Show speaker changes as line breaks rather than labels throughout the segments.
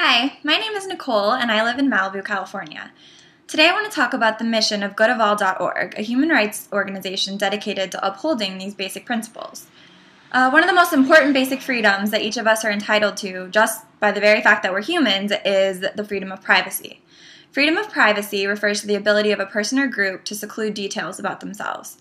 Hi, my name is Nicole and I live in Malibu, California. Today I want to talk about the mission of goodofall.org, a human rights organization dedicated to upholding these basic principles. One of the most important basic freedoms that each of us are entitled to, just by the very fact that we're humans, is the freedom of privacy. Freedom of privacy refers to the ability of a person or group to seclude details about themselves.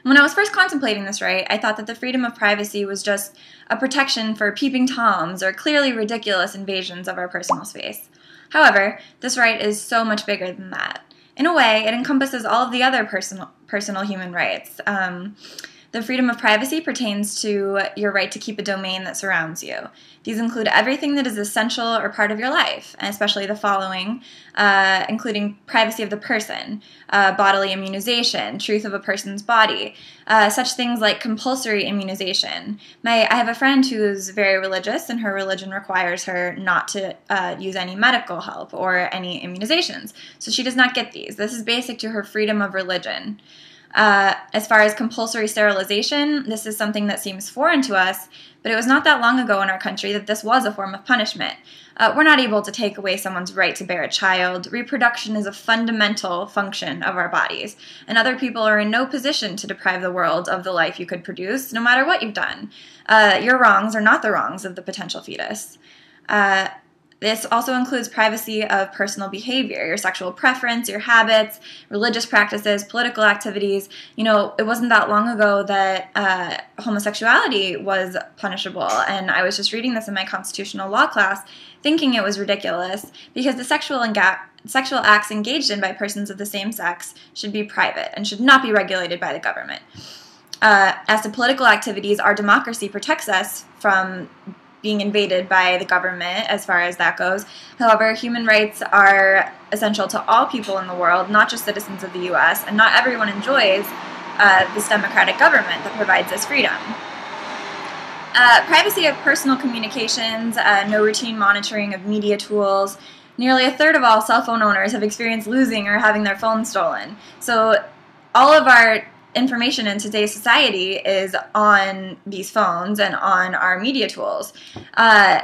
When I was first contemplating this right, I thought that the freedom of privacy was just a protection for peeping Toms or clearly ridiculous invasions of our personal space. However, this right is so much bigger than that. In a way, it encompasses all of the other personal human rights. The freedom of privacy pertains to your right to keep a domain that surrounds you. These include everything that is essential or part of your life, especially the following, including privacy of the person, bodily immunization, truth of a person's body, such things like compulsory immunization. I have a friend who is very religious, and her religion requires her not to use any medical help or any immunizations, so she does not get these. This is basic to her freedom of religion. As far as compulsory sterilization, this is something that seems foreign to us, but it was not that long ago in our country that this was a form of punishment. We're not able to take away someone's right to bear a child. Reproduction is a fundamental function of our bodies, and other people are in no position to deprive the world of the life you could produce, no matter what you've done. Your wrongs are not the wrongs of the potential fetus. This also includes privacy of personal behavior, your sexual preference, your habits, religious practices, political activities. You know, it wasn't that long ago that homosexuality was punishable, and I was just reading this in my constitutional law class thinking it was ridiculous because the sexual acts engaged in by persons of the same sex should be private and should not be regulated by the government. As to political activities, our democracy protects us from being invaded by the government as far as that goes. However, human rights are essential to all people in the world, not just citizens of the U.S., and not everyone enjoys this democratic government that provides this freedom. Privacy of personal communications, no routine monitoring of media tools. Nearly a third of all cell phone owners have experienced losing or having their phone stolen. So all of our information in today's society is on these phones and on our media tools.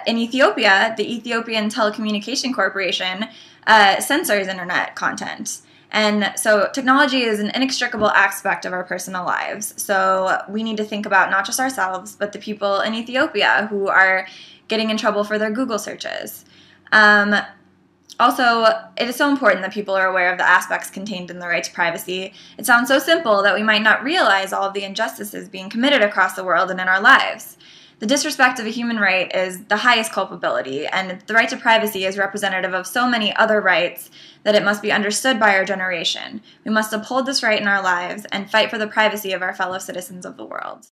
In Ethiopia, the Ethiopian Telecommunication Corporation censors internet content. And so technology is an inextricable aspect of our personal lives. So we need to think about not just ourselves, but the people in Ethiopia who are getting in trouble for their Google searches. Also, it is so important that people are aware of the aspects contained in the right to privacy. It sounds so simple that we might not realize all of the injustices being committed across the world and in our lives. The disrespect of a human right is the highest culpability, and the right to privacy is representative of so many other rights that it must be understood by our generation. We must uphold this right in our lives and fight for the privacy of our fellow citizens of the world.